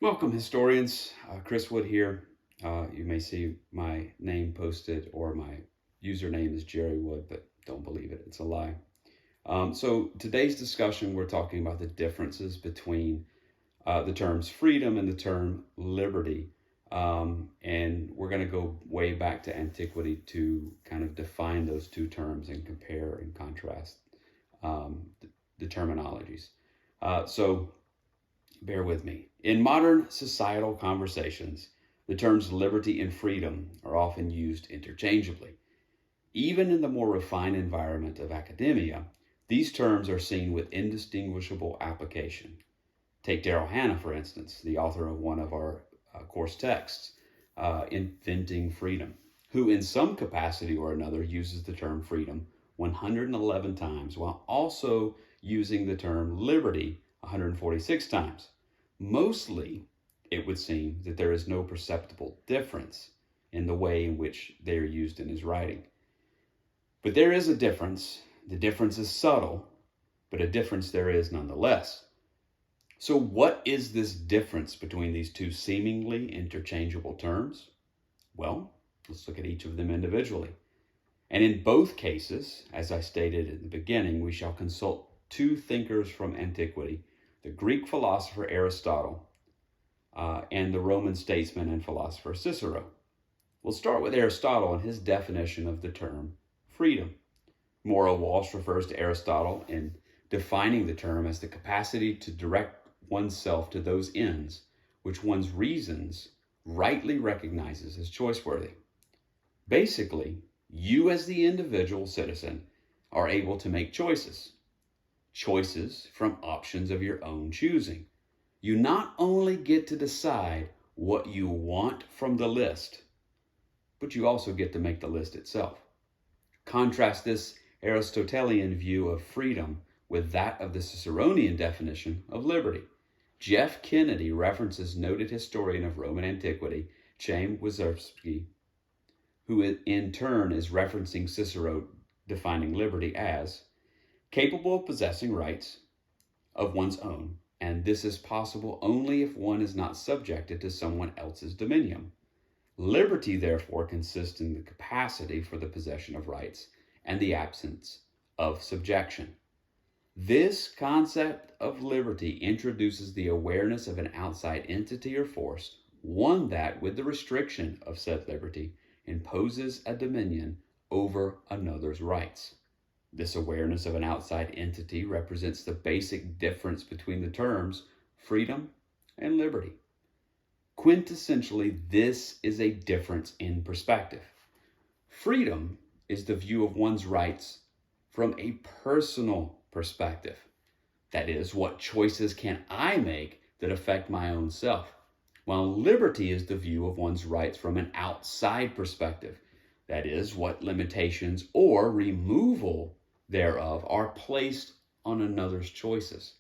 Welcome, historians. Chris Wood here. You may see my name posted or my username is Jerry Wood, but don't believe it. It's a lie. So, today's discussion, we're talking about the differences between the terms freedom and the term liberty. And we're going to go way back to antiquity to kind of define those two terms and compare and contrast the terminologies. So, bear with me. In modern societal conversations, the terms liberty and freedom are often used interchangeably. Even in the more refined environment of academia, these terms are seen with indistinguishable application. Take Daryl Hannah, for instance, the author of one of our course texts, Inventing Freedom, who in some capacity or another uses the term freedom 111 times while also using the term liberty 146 times. Mostly, it would seem that there is no perceptible difference in the way in which they are used in his writing. But there is a difference. The difference is subtle, but a difference there is nonetheless. So, what is this difference between these two seemingly interchangeable terms? Well, let's look at each of them individually. And in both cases, as I stated in the beginning, we shall consult two thinkers from antiquity, the Greek philosopher Aristotle and the Roman statesman and philosopher Cicero. We'll start with Aristotle and his definition of the term freedom. Maura Walsh refers to Aristotle in defining the term as the capacity to direct oneself to those ends which one's reasons rightly recognizes as choice-worthy. Basically, you as the individual citizen are able to make choices from options of your own choosing. You not only get to decide what you want from the list, but you also get to make the list itself. Contrast this Aristotelian view of freedom with that of the Ciceronian definition of liberty. Jeff Kennedy references noted historian of Roman antiquity, Chaim Wyszynski, who in turn is referencing Cicero defining liberty as capable of possessing rights of one's own, and this is possible only if one is not subjected to someone else's dominion. Liberty, therefore, consists in the capacity for the possession of rights and the absence of subjection. This concept of liberty introduces the awareness of an outside entity or force, one that, with the restriction of said liberty, imposes a dominion over another's rights. This awareness of an outside entity represents the basic difference between the terms freedom and liberty. Quintessentially, this is a difference in perspective. Freedom is the view of one's rights from a personal perspective. That is, what choices can I make that affect my own self? While liberty is the view of one's rights from an outside perspective. That is, what limitations or removal thereof are placed on another's choices.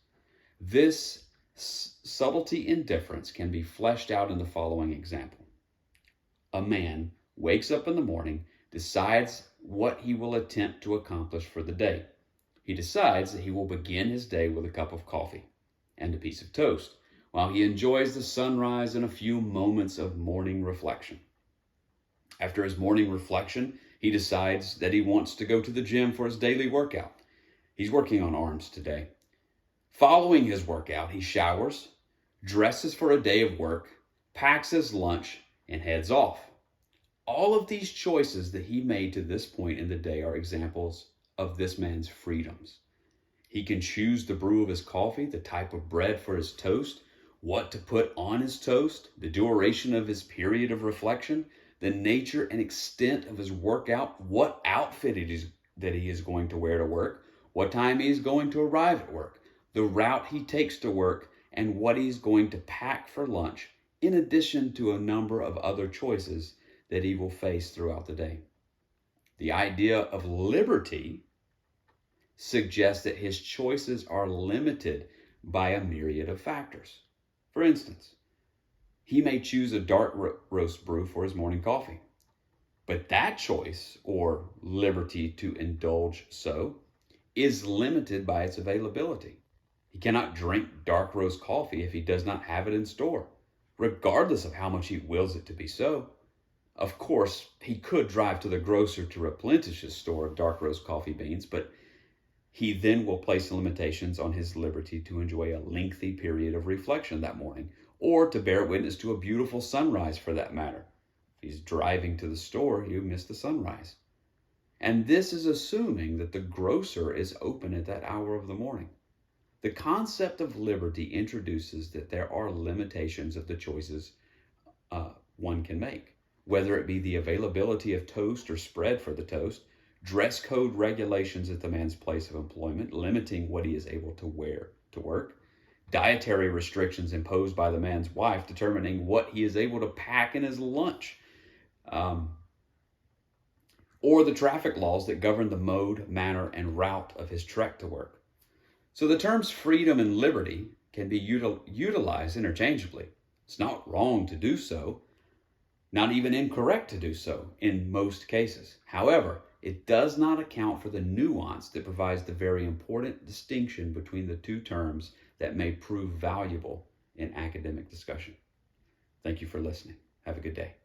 This subtlety in difference can be fleshed out in the following example. A man wakes up in the morning, decides what he will attempt to accomplish for the day. He decides that he will begin his day with a cup of coffee and a piece of toast, while he enjoys the sunrise and a few moments of morning reflection. After his morning reflection, he decides that he wants to go to the gym for his daily workout. He's working on arms today. Following his workout, he showers, dresses for a day of work, packs his lunch, and heads off. All of these choices that he made to this point in the day are examples of this man's freedoms. He can choose the brew of his coffee, the type of bread for his toast, what to put on his toast, the duration of his period of reflection, the nature and extent of his workout, what outfit that he is going to wear to work, what time he is going to arrive at work, the route he takes to work, and what he's going to pack for lunch, in addition to a number of other choices that he will face throughout the day. The idea of liberty suggests that his choices are limited by a myriad of factors. For instance, he may choose a dark roast brew for his morning coffee. But that choice, or liberty to indulge so, is limited by its availability. He cannot drink dark roast coffee if he does not have it in store. regardless of how much he wills it to be so. Of course, he could drive to the grocer to replenish his store of dark roast coffee beans, but he then will place limitations on his liberty to enjoy a lengthy period of reflection that morning, or to bear witness to a beautiful sunrise for that matter. If he's driving to the store, he'll miss the sunrise. And this is assuming that the grocer is open at that hour of the morning. The concept of liberty introduces that there are limitations of the choices one can make, whether it be the availability of toast or spread for the toast, dress code regulations at the man's place of employment, limiting what he is able to wear to work, dietary restrictions imposed by the man's wife, determining what he is able to pack in his lunch, or the traffic laws that govern the mode, manner, and route of his trek to work. So the terms freedom and liberty can be utilized interchangeably. It's not wrong to do so, not even incorrect to do so in most cases. However, it does not account for the nuance that provides the very important distinction between the two terms that may prove valuable in academic discussion. Thank you for listening. Have a good day.